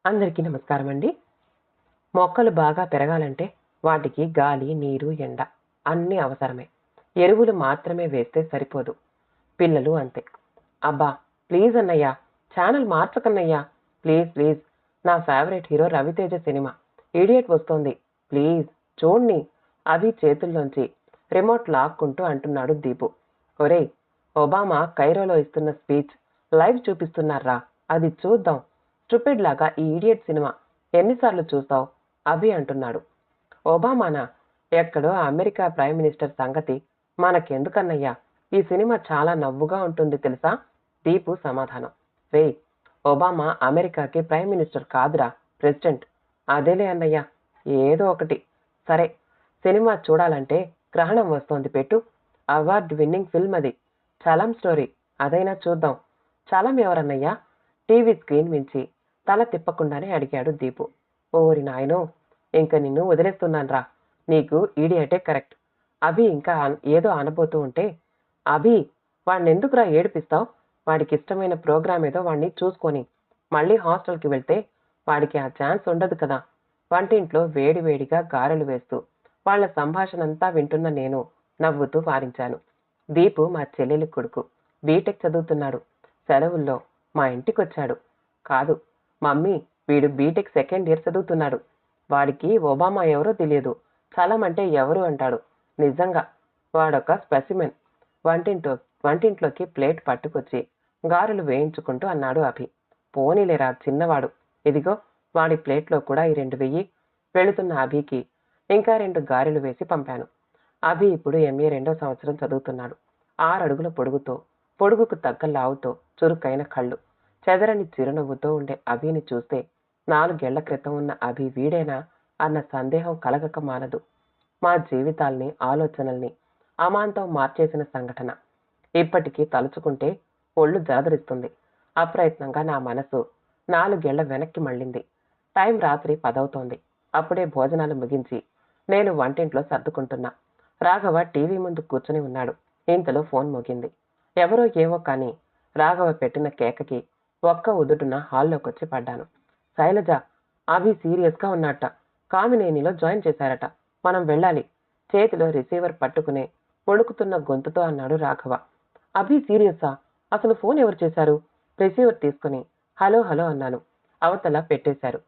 అందరికీ నమస్కారం అండి. మొక్కలు బాగా పెరగాలంటే వాటికి గాలి, నీరు, ఎండ అన్నీ అవసరమే. ఎరువులు మాత్రమే వేస్తే సరిపోదు. పిల్లలు అంతే. అబ్బా! ప్లీజ్ అన్నయ్య ఛానల్ మార్చకన్నయ్య. ప్లీజ్ ప్లీజ్ నా ఫేవరెట్ హీరో 'రవితేజ' సినిమా 'ఇడియట్' వస్తోంది. ప్లీజ్ చూడ్ని అది చేతుల్లోంచి రిమోట్ లాక్కుంటూ అంటున్నాడు దీపు. ఒరేయ్! ఒబామా కైరోలో ఇస్తున్న స్పీచ్ లైవ్ చూపిస్తున్నార్రా అది చూద్దాం. స్టూపిడ్ లాగా ఈ 'ఇడియట్' సినిమా ఎన్నిసార్లు చూస్తావ్? అభి అంటున్నాడు. ఒబామానా? ఎక్కడో అమెరికా ప్రైమ్ మినిస్టర్ సంగతి మనకెందుకన్నయ్యా? ఈ సినిమా చాలా నవ్వుగా ఉంటుంది తెలుసా? దీపు సమాధానం. రేయ్! ఒబామా అమెరికాకి ప్రైమ్ మినిస్టర్ కాదురా ప్రెసిడెంట్. అదేలే అన్నయ్య. ఏదో ఒకటి. సరే సినిమా చూడాలంటే గ్రహణం వస్తోంది పెట్టు. అవార్డ్ విన్నింగ్ ఫిల్మ్ అది. చలం స్టోరీ అదైనా చూద్దాం. చలం ఎవరన్నయ్యా? టీవీ స్క్రీన్ మించి తల తిప్పకుండానే అడిగాడు దీపు. ఓరి నాయనో! ఇంక నిన్ను వదిలేస్తున్నాన్రా. నీకు ఈడియటే కరెక్ట్. అభి ఇంకా ఏదో అనబోతూ ఉంటే, అభి వాణ్ణెందుకురా ఏడిపిస్తావ్? వాడికిష్టమైన ప్రోగ్రాం ఏదో వాణ్ణి చూసుకొని మళ్ళీ హాస్టల్కి వెళ్తే వాడికి ఆ ఛాన్స్ ఉండదు కదా. వంటింట్లో వేడివేడిగా గారెలు వేస్తూ వాళ్ళ సంభాషణంతా వింటున్న నేను నవ్వుతూ వారించాను. దీపు మా చెల్లెలి కొడుకు. బీటెక్ చదువుతున్నాడు. సెలవుల్లో మా ఇంటికొచ్చాడు. కాదు మమ్మీ వీడు బీటెక్ సెకండ్ ఇయర్ చదువుతున్నాడు. వాడికి ఒబామా ఎవరో తెలియదు. చలం అంటే ఎవరు అంటాడు. నిజంగా వాడొక స్పెసిమెన్. వంటింట్లోకి ప్లేట్ పట్టుకొచ్చి గారెలు వేయించుకుంటూ అన్నాడు అభి. పోనీలేరా చిన్నవాడు. ఇదిగో వాడి ప్లేట్లో కూడా ఈ 2 వెయ్యి. వెళుతున్న అభికి ఇంకా 2 గారెలు వేసి పంపాను. అభి ఇప్పుడు ఎంఏ 2వ సంవత్సరం చదువుతున్నాడు. 6 అడుగుల పొడుగుతో, పొడుగుకు తగ్గ లావుతో, చురుకైన కళ్ళు, చెదరని చిరునవ్వుతో ఉండే అభిని చూస్తే 4 ఏళ్ల క్రితం ఉన్న అభి వీడేనా అన్న సందేహం కలగక మానదు. మా జీవితాల్ని, ఆలోచనల్ని అమాంతం మార్చేసిన సంఘటన. ఇప్పటికీ తలుచుకుంటే ఒళ్ళు జలదరిస్తుంది. అప్రయత్నంగా నా మనసు 4 ఏళ్ల వెనక్కి మళ్ళింది. టైం రాత్రి 10 అవుతోంది. అప్పుడే భోజనాలు ముగించి నేను వంటింట్లో సర్దుకుంటున్నా. రాఘవ టీవీ ముందు కూర్చుని ఉన్నాడు. ఇంతలో ఫోన్ మోగింది. ఎవరో ఏవో కానీ రాఘవ పెట్టిన కేకకి ఒక్క ఉదుటున హాల్లోకొచ్చి పడ్డాను. శైలజ, అభి సీరియస్గా ఉన్నట్ట. కామినేనిలో జాయిన్ చేశారట. మనం వెళ్ళాలి. చేతిలో రిసీవర్ పట్టుకునే వణుకుతున్న గొంతుతో అన్నాడు రాఘవ. అభి సీరియస్సా? అసలు ఫోన్ ఎవరు చేశారు? రిసీవర్ తీసుకుని హలో హలో అన్నాను. అవతల పెట్టేశారు.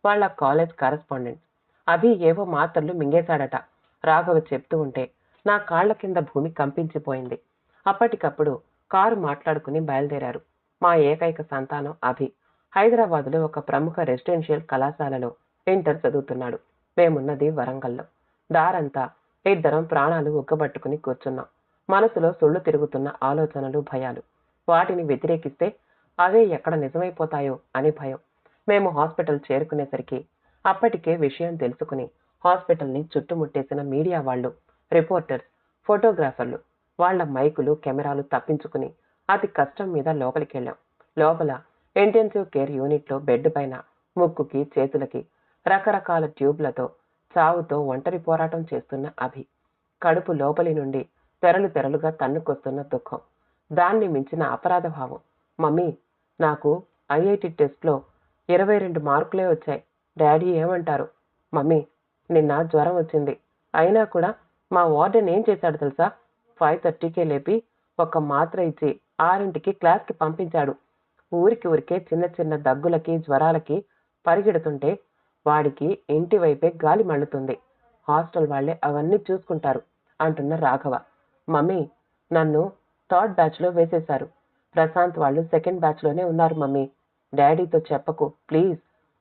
వాళ్ళ కాలేజ్ కరెస్పాండెంట్. అభి ఏవో మాత్రలు మింగేశాడట. రాఘవ చెప్తూ ఉంటే నా కాళ్ల కింద భూమి కంపించిపోయింది. అప్పటికప్పుడు కారు మాట్లాడుకుని బయలుదేరారు. మా ఏకైక సంతానం అభి. హైదరాబాదులో ఒక ప్రముఖ రెసిడెన్షియల్ కళాశాలలో ఇంటర్ చదువుతున్నాడు. మేమున్నది వరంగల్లో. దారంతా ఇద్దరం ప్రాణాలు ఉగ్గబట్టుకుని కూర్చున్నాం. మనసులో సుళ్ళు తిరుగుతున్న ఆలోచనలు, భయాలు. వాటిని వ్యతిరేకిస్తే అవే ఎక్కడ నిజమైపోతాయో అని భయం. మేము హాస్పిటల్ చేరుకునేసరికి అప్పటికే విషయం తెలుసుకుని హాస్పిటల్ని చుట్టుముట్టేసిన మీడియా వాళ్ళు, రిపోర్టర్స్, ఫోటోగ్రాఫర్లు, వాళ్ల మైకులు, కెమెరాలు తప్పించుకుని అతి కష్టం మీద లోపలికెళ్ళాం. లోపల ఇంటెన్సివ్ కేర్ యూనిట్లో బెడ్ పైన ముక్కుకి, చేతులకి రకరకాల ట్యూబ్లతో చావుతో ఒంటరి పోరాటం చేస్తున్న అభి. కడుపు లోపలి నుండి తెరలు తెరలుగా తన్నుకొస్తున్న దుఃఖం. దాన్ని మించిన అపరాధ భావం. మమ్మీ, నాకు ఐఐటి టెస్ట్లో 22 మార్కులే వచ్చాయి. డాడీ ఏమంటారు? మమ్మీ, నిన్న జ్వరం వచ్చింది. అయినా కూడా మా వార్డెన్ ఏం చేశాడు తెలుసా? 5:30కే లేపి ఒక మాత్ర ఇచ్చి 6ంటికి క్లాస్కి పంపించాడు. ఊరికే చిన్న చిన్న దగ్గులకి, జ్వరాలకి పరిగెడుతుంటే వాడికి ఇంటి వైపే గాలి మళ్ళుతుంది. హాస్టల్ వాళ్లే అవన్నీ చూసుకుంటారు అంటున్న రాఘవ. మమ్మీ, నన్ను 3rd బ్యాచ్లో వేసేశారు. ప్రశాంత్ వాళ్ళు 2nd బ్యాచ్లోనే ఉన్నారు మమ్మీ. డాడీతో చెప్పకు ప్లీజ్.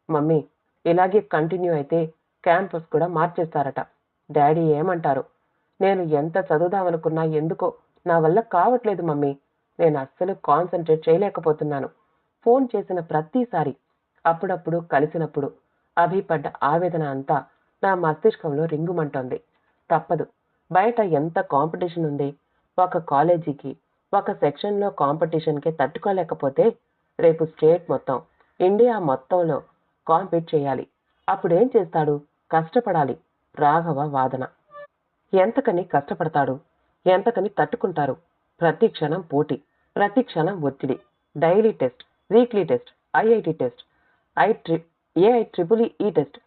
మమ్మీ, ఇలాగే కంటిన్యూ అయితే క్యాంపస్ కూడా మార్చేస్తారట. డాడీ ఏమంటారు? నేను ఎంత చదువుదామనుకున్నా ఎందుకో నా వల్ల కావట్లేదు మమ్మీ. నేను అస్సలు కాన్సన్ట్రేట్ చేయలేకపోతున్నాను. ఫోన్ చేసిన ప్రతిసారి, అప్పుడప్పుడు కలిసినప్పుడు అభి పడ్డ ఆవేదన అంతా నా మస్తిష్కంలో రింగుమంటోంది. తప్పదు. బయట ఎంత కాంపిటీషన్ ఉంది. ఒక కాలేజీకి, ఒక సెక్షన్లో కాంపిటీషన్కే తట్టుకోలేకపోతే రేపు స్టేట్ మొత్తం, ఇండియా మొత్తంలో కాంపీట్ చేయాలి. అప్పుడేం చేస్తాడు? కష్టపడాలి. రాఘవ వాదన. ఎంతకని కష్టపడతాడు? ఎంతకని తట్టుకుంటారు? ప్రతి క్షణం పోటీ, ప్రతి క్షణం ఒత్తిడి. Daily test, weekly test, IIT test, AI triple E test,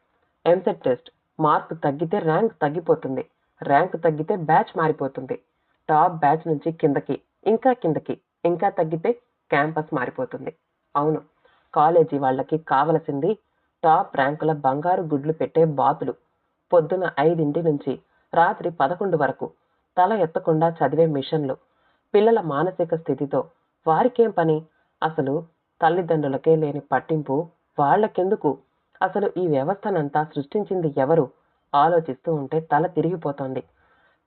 EAMCET test. Mark తగ్గితే ర్యాంక్ తగ్గిపోతుంది, ర్యాంక్ తగ్గితే బ్యాచ్ మారిపోతుంది. టాప్ బ్యాచ్ నుంచి కిందకి, ఇంకా కిందకి, ఇంకా తగ్గితే క్యాంపస్ మారిపోతుంది. అవును, కాలేజీ వాళ్ళకి కావలసింది టాప్ ర్యాంకుల బంగారు గుడ్లు పెట్టే బాతులు. పొద్దున 5 నుంచి రాత్రి 11 వరకు తల ఎత్తకుండా చదివే మిషన్లు. పిల్లల మానసిక స్థితితో వారికేం పని? అసలు తల్లిదండ్రులకే లేని పట్టింపు వాళ్ళకెందుకు? అసలు ఈ వ్యవస్థనంతా సృష్టించింది ఎవరు? ఆలోచిస్తూ ఉంటే తల తిరిగిపోతోంది.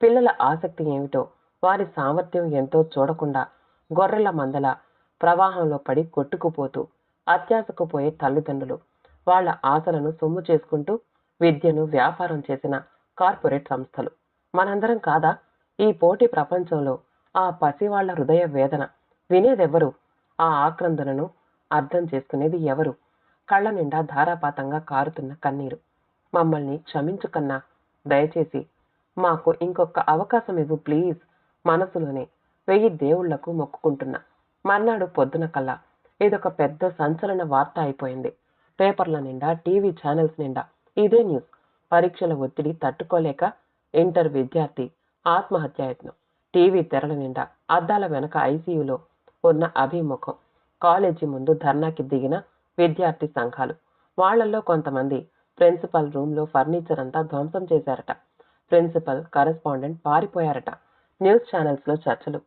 పిల్లల ఆసక్తి ఏమిటో, వారి సామర్థ్యం ఎంతో చూడకుండా గొర్రెల మందల ప్రవాహంలో పడి కొట్టుకుపోతూ అత్యాశకు పోయే తల్లిదండ్రులు, వాళ్ళ ఆశలను సొమ్ము చేసుకుంటూ విద్యను వ్యాపారం చేసిన కార్పొరేట్ సంస్థలు. మనందరం కాదా? ఈ పోటీ ప్రపంచంలో ఆ పసివాళ్ల హృదయ వేదన వినేదెవరు? ఆ ఆక్రందనను అర్థం చేసుకునేది ఎవరు? కళ్ళ నిండా ధారాపాతంగా కారుతున్న కన్నీరు. మమ్మల్ని క్షమించుకన్నా, దయచేసి మాకు ఇంకొక అవకాశం ఇవ్వు ప్లీజ్. మనసులోనే 1000 దేవుళ్లకు మొక్కుకుంటున్నా. మర్నాడు పొద్దున కల్లా ఇదొక పెద్ద సంచలన వార్త అయిపోయింది. పేపర్ల నిండా, టీవీ ఛానల్స్ నిండా ఇదే న్యూస్. పరీక్షల ఒత్తిడి తట్టుకోలేక ఇంటర్ విద్యార్థి ఆత్మహత్యాయత్నం. టీవీ తెరల నిండా, అద్దాల వెనక ఐసీయూలో ఉన్న అభిముఖం. కాలేజీ ముందు ధర్నాకి దిగిన విద్యార్థి సంఘాలు. వాళ్లల్లో కొంతమంది ప్రిన్సిపల్ రూమ్లో ఫర్నిచర్ అంతా ధ్వంసం చేశారట. Principal, correspondent పారిపోయారట. న్యూస్ ఛానల్స్లో చర్చలు.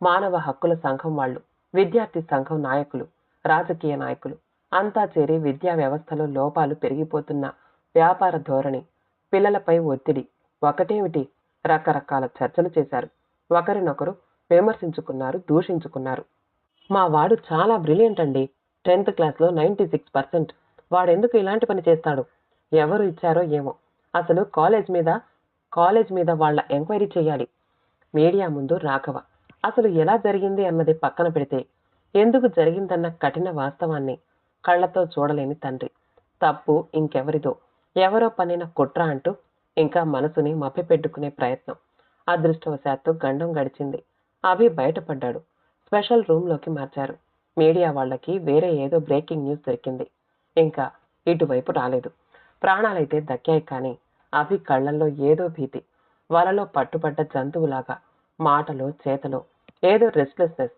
మానవ హక్కుల సంఘం వాళ్ళు, విద్యార్థి సంఘం నాయకులు, రాజకీయ నాయకులు అంతా చేరి విద్యా వ్యవస్థలో లోపాలు పెరిగిపోతున్న వ్యాపార ధోరణి, పిల్లలపై ఒత్తిడి, ఒకటేమిటి రకరకాల చర్చలు చేశారు. ఒకరినొకరు విమర్శించుకున్నారు, దూషించుకున్నారు. మా వాడు చాలా బ్రిలియంట్ అండి, 10th క్లాస్లో 96%. వాడెందుకు ఇలాంటి పని చేస్తాడు? ఎవరు ఇచ్చారో ఏమో. అసలు కాలేజ్ మీద వాళ్ళ ఎంక్వైరీ చేయాలి. మీడియా ముందు రాఘవ. అసలు ఎలా జరిగింది అన్నది పక్కన పెడితే, ఎందుకు జరిగిందన్న కఠిన వాస్తవాన్ని కళ్లతో చూడలేని తండ్రి. తప్పు ఇంకెవరిదో, ఎవరో పనిన కుట్ర అంటూ ఇంకా మనసుని మభ్యపెట్టుకునే ప్రయత్నం. అదృష్టవశాత్తు గండం గడిచింది. అభి బయటపడ్డాడు. స్పెషల్ రూమ్లోకి మార్చారు. మీడియా వాళ్ళకి వేరే ఏదో బ్రేకింగ్ న్యూస్ దొరికింది. ఇంకా ఇటువైపు రాలేదు. ప్రాణాలైతే దక్కాయి, కానీ అభి కళ్లల్లో ఏదో భీతి. వలలో పట్టుబడ్డ జంతువులాగా మాటలో చేతలో ఏదో రెస్ట్లెస్నెస్.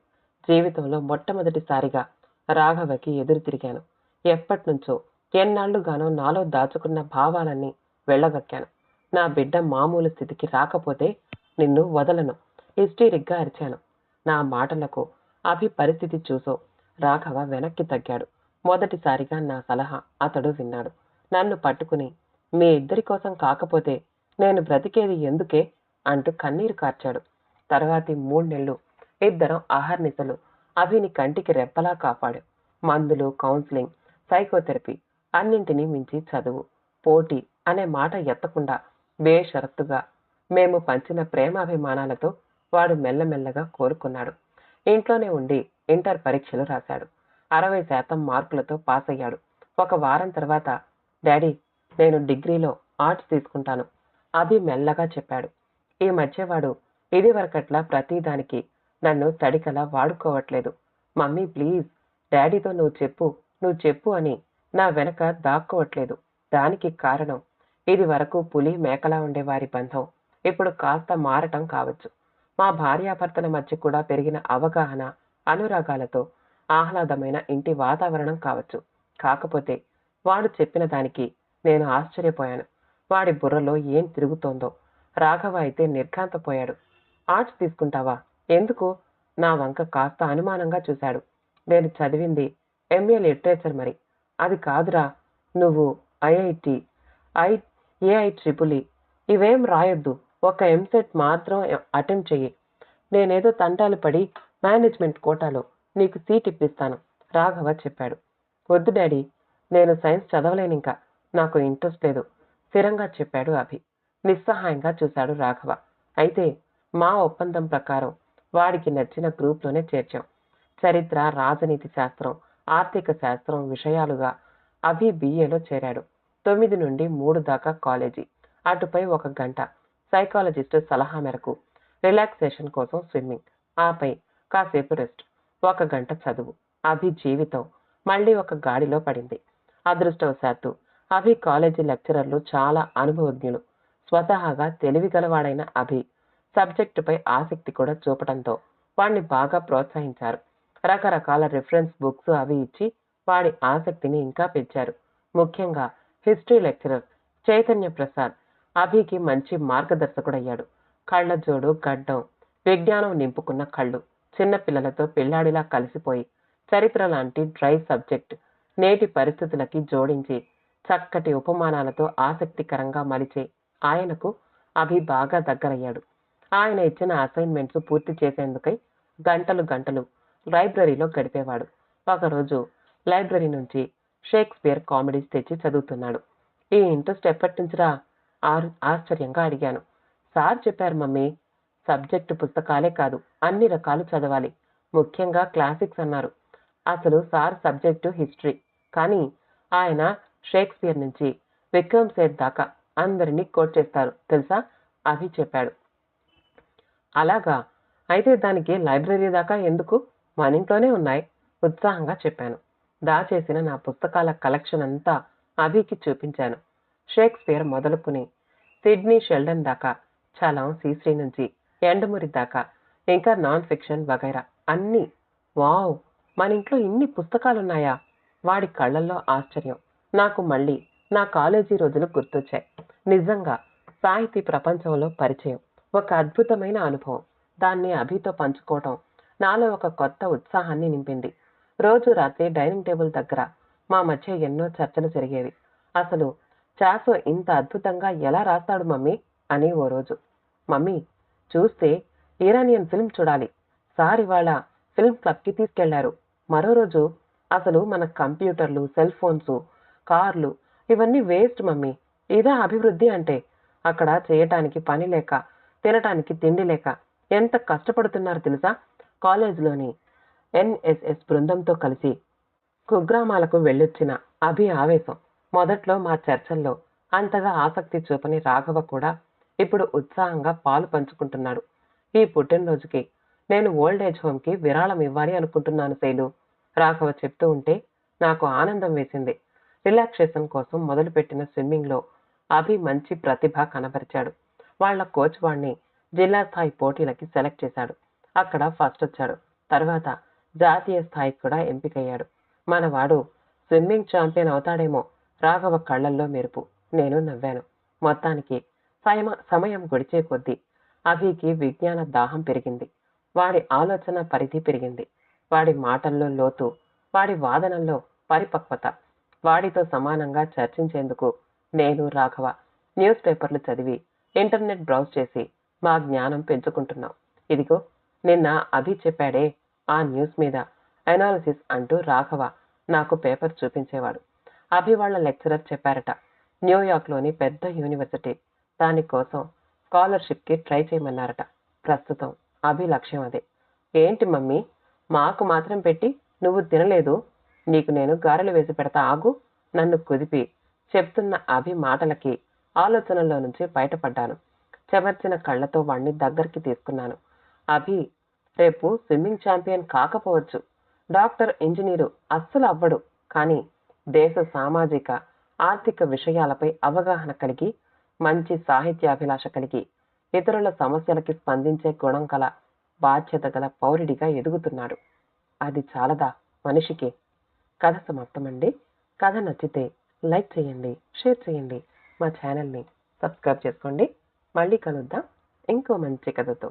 జీవితంలో మొట్టమొదటిసారిగా రాఘవకి ఎదురు తిరిగాను. ఎప్పటినుంచో, ఎన్నాళ్లుగానో నాలో దాచుకున్న భావాలన్నీ వెళ్ళగక్కాను. నా బిడ్డ మామూలు స్థితికి రాకపోతే నిన్ను వదలను, హిస్టీరిక్గా అరిచాను. నా మాటలకు అభి పరిస్థితి చూసో రాఘవ వెనక్కి తగ్గాడు. మొదటిసారిగా నా సలహా అతడు విన్నాడు. నన్ను పట్టుకుని, మీ ఇద్దరి కోసం కాకపోతే నేను బ్రతికేది ఎందుకే అంటూ కన్నీరు కార్చాడు. తర్వాతి 3 నెలలు ఇద్దరం అహర్నిశలు అభిని కంటికి రెప్పలా కాపాడు. మందులు, కౌన్సిలింగ్, సైకోథెరపీ, అన్నింటినీ మించి చదువు, పోటీ అనే మాట ఎత్తకుండా బేషరతుగా మేము పంచిన ప్రేమాభిమానాలతో వాడు మెల్లమెల్లగా కోరుకున్నాడు. ఇంట్లోనే ఉండి ఇంటర్ పరీక్షలు రాశాడు. 60% మార్కులతో పాస్ అయ్యాడు. ఒక వారం తర్వాత, డాడీ, నేను డిగ్రీలో ఆర్ట్స్ తీసుకుంటాను, అభి మెల్లగా చెప్పాడు. ఈ మధ్య వాడు ఇదివరకట్లా ప్రతిదానికి నన్ను తడికలా వాడుకోవట్లేదు. మమ్మీ ప్లీజ్, డాడీతో నువ్వు చెప్పు అని నా వెనక దాక్కోవట్లేదు. దానికి కారణం, ఇది వరకు పులి మేకలా ఉండే వారి బంధం ఇప్పుడు కాస్త మారటం కావచ్చు. మా భార్యాభర్తల మధ్య కూడా పెరిగిన అవగాహన, అనురాగాలతో ఆహ్లాదమైన ఇంటి వాతావరణం కావచ్చు. కాకపోతే వాడు చెప్పిన దానికి నేను ఆశ్చర్యపోయాను. వాడి బుర్రలో ఏం తిరుగుతోందో. రాఘవ అయితే నిర్ఘాంతపోయాడు. ఆర్ట్స్ తీసుకుంటావా? ఎందుకు? నా వంక కాస్త అనుమానంగా చూశాడు. నేను చదివింది ఎంఏ లిటరేచర్ మరి. అది కాదురా, నువ్వు ఐఐటి, ఏఐ ట్రిపుల్ ఇవేం రాయొద్దు. ఒక ఎంసెట్ మాత్రం అటెంప్ట్ చెయ్యి. నేనేదో తంటాలు పడి మేనేజ్మెంట్ కోటాలో నీకు సీట్ ఇప్పిస్తాను, రాఘవ చెప్పాడు. వద్దు డాడీ, నేను సైన్స్ చదవలేనింకా, నాకు ఇంట్రెస్ట్ లేదు, స్థిరంగా చెప్పాడు అభి. నిస్సహాయంగా చూశాడు రాఘవ. అయితే మా ఒప్పందం ప్రకారం వాడికి నచ్చిన గ్రూప్లోనే చేర్చాం. చరిత్ర, రాజనీతి శాస్త్రం, ఆర్థిక శాస్త్రం విషయాలుగా అభి బిఏలో చేరాడు. 9 నుండి 3 దాకా కాలేజీ, అటుపై 1 గంట సైకాలజిస్టు సలహా మేరకు రిలాక్సేషన్ కోసం స్విమ్మింగ్, ఆపై కాసేపు రెస్ట్, 1 గంట చదువు. అభి జీవితం మళ్ళీ ఒక గాడిలో పడింది. అదృష్టవశాత్తు అభి కాలేజీ లెక్చరర్లు చాలా అనుభవజ్ఞులు. స్వతహాగా తెలివిగలవాడైన అభి సబ్జెక్టుపై ఆసక్తి కూడా చూపటంతో వాణ్ణి బాగా ప్రోత్సహించారు. రకరకాల రిఫరెన్స్ బుక్స్ అవి ఇచ్చి వాడి ఆసక్తిని ఇంకా పెంచారు. ముఖ్యంగా హిస్టరీ లెక్చరర్ చైతన్య ప్రసాద్ అభికి మంచి మార్గదర్శకుడయ్యాడు. కళ్ళజోడు, గడ్డం, విజ్ఞానం నింపుకున్న కళ్ళు, చిన్నపిల్లలతో పిల్లాడిలా కలిసిపోయి చరిత్ర లాంటి డ్రై సబ్జెక్ట్ నేటి పరిస్థితులకి జోడించి చక్కటి ఉపమానాలతో ఆసక్తికరంగా మలిచే ఆయనకు అభి బాగా దగ్గరయ్యాడు. ఆయన ఇచ్చిన అసైన్మెంట్స్ పూర్తి చేసేందుకై గంటలు గంటలు లైబ్రరీలో గడిపేవాడు. ఒకరోజు లైబ్రరీ నుంచి షేక్స్పియర్ కామెడీస్ తెచ్చి చదువుతున్నాడు. ఈ ఇంట్రెస్ట్ ఎప్పటి నుంచిరా? ఆశ్చర్యంగా అడిగాను. సార్ చెప్పారు మమ్మీ. సబ్జెక్టు పుస్తకాలే కాదు, అన్ని రకాలు చదవాలి, ముఖ్యంగా క్లాసిక్స్ అన్నారు. అసలు సార్ సబ్జెక్టు హిస్టరీ, కానీ ఆయన షేక్స్పియర్ నుంచి విక్రమ్ సేథ్ దాకా అందరినీ కోట్ చేస్తారు తెలుసా? అభి చెప్పాడు. అలాగా? అయితే దానికి లైబ్రరీ దాకా ఎందుకు? మన ఇంట్లోనే ఉన్నాయి, ఉత్సాహంగా చెప్పాను. దాచేసిన నా పుస్తకాల కలెక్షన్ అంతా అభికి చూపించాను. షేక్స్పియర్ మొదలుకుని సిడ్నీ షెల్డన్ దాకా, చలం శ్రీశ్రీ నుంచి ఎండమూరి దాకా, ఇంకా నాన్ ఫిక్షన్ వగైరా అన్నీ. వావ్, మన ఇంట్లో ఇన్ని పుస్తకాలున్నాయా? వాడి కళ్ళల్లో ఆశ్చర్యం. నాకు మళ్ళీ నా కాలేజీ రోజులు గుర్తొచ్చాయి. నిజంగా సాహితీ ప్రపంచంలో పరిచయం ఒక అద్భుతమైన అనుభవం. దాన్ని అభితో పంచుకోవటం నాలో ఒక కొత్త ఉత్సాహాన్ని నింపింది. రోజు రాత్రి డైనింగ్ టేబుల్ దగ్గర మా మధ్య ఎన్నో చర్చలు జరిగేవి. అసలు చాసో ఇంత అద్భుతంగా ఎలా రాస్తాడు మమ్మీ అని ఓ రోజు. మమ్మీ, చూస్తే ఇరానియన్ ఫిల్మ్ చూడాలి, సార్ ఇవాళ ఫిల్మ్ క్లబ్కి తీసుకెళ్లారు. మరో రోజు అసలు మన కంప్యూటర్లు, సెల్ ఫోన్స్, కార్లు ఇవన్నీ వేస్ట్ మమ్మీ, ఇదా అభివృద్ధి అంటే? అక్కడ చేయటానికి పని లేక, తినటానికి తిండి లేక ఎంత కష్టపడుతున్నారు తెలుసా? కాలేజీలోని ఎన్ఎస్ఎస్ బృందంతో కలిసి కుగ్రామాలకు వెళ్ళొచ్చిన అభి ఆవేశం. మొదట్లో మా చర్చల్లో అంతగా ఆసక్తి చూపని రాఘవ కూడా ఇప్పుడు ఉత్సాహంగా పాలు పంచుకుంటున్నాడు. ఈ పుట్టినరోజుకి నేను ఓల్డ్ ఏజ్ హోమ్కి విరాళం ఇవ్వాలి అనుకుంటున్నాను శైలు, రాఘవ చెప్తూ ఉంటే నాకు ఆనందం వేసింది. రిలాక్సేషన్ కోసం మొదలుపెట్టిన స్విమ్మింగ్లో అభి మంచి ప్రతిభ కనబరిచాడు. వాళ్ల కోచ్ వాణ్ణి జిల్లా స్థాయి పోటీలకి సెలెక్ట్ చేశాడు. అక్కడ ఫస్ట్ వచ్చాడు. తర్వాత జాతీయ స్థాయికి కూడా ఎంపికయ్యాడు. మనవాడు స్విమ్మింగ్ ఛాంపియన్ అవుతాడేమో. రాఘవ కళ్ళల్లో మెరుపు. నేను నవ్వాను. మొత్తానికి సమయం గడిచే కొద్దీ అభికి విజ్ఞాన దాహం పెరిగింది. వాడి ఆలోచన పరిధి పెరిగింది. వాడి మాటల్లో లోతు, వాడి వాదనల్లో పరిపక్వత. వాడితో సమానంగా చర్చించేందుకు నేను, రాఘవ న్యూస్ పేపర్లు చదివి, ఇంటర్నెట్ బ్రౌజ్ చేసి మా జ్ఞానం పెంచుకుంటున్నాం. ఇదిగో నిన్న అభి చెప్పాడే ఆ న్యూస్ మీద అనాలిసిస్ అంటూ రాఘవ నాకు పేపర్ చూపించేవాడు. అభి వాళ్ళ లెక్చరర్ చెప్పారట, న్యూయార్క్లోని పెద్ద యూనివర్సిటీ దానికోసం స్కాలర్షిప్కి ట్రై చేయమన్నారట. ప్రస్తుతం అభి లక్ష్యం అదే. ఏంటి మమ్మీ, మాకు మాత్రం పెట్టి నువ్వు తినలేదు? నీకు నేను గారెలు వేసి పెడతా ఆగు. నన్ను కుదిపి చెప్తున్న అభి మాటలకి ఆలోచనల్లో నుంచి బయటపడ్డాను. చెమర్చిన కళ్ళతో వాణ్ణి దగ్గరికి తీసుకున్నాను. అభి రేపు స్విమ్మింగ్ ఛాంపియన్ కాకపోవచ్చు, డాక్టర్, ఇంజనీరు అస్సలు అవ్వడు, కానీ దేశ సామాజిక ఆర్థిక విషయాలపై అవగాహన కలిగి, మంచి సాహిత్యాభిలాష కలిగి, ఇతరుల సమస్యలకి స్పందించే గుణం గల, బాధ్యత గల పౌరుడిగా ఎదుగుతున్నాడు. అది చాలదా మనిషికి? కథ సమాప్తమండి. కథ నచ్చితే లైక్ చేయండి, షేర్ చేయండి, మా ఛానల్ని సబ్స్క్రైబ్ చేసుకోండి. మళ్ళీ కలుద్దాం ఇంకో మంచి కథతో.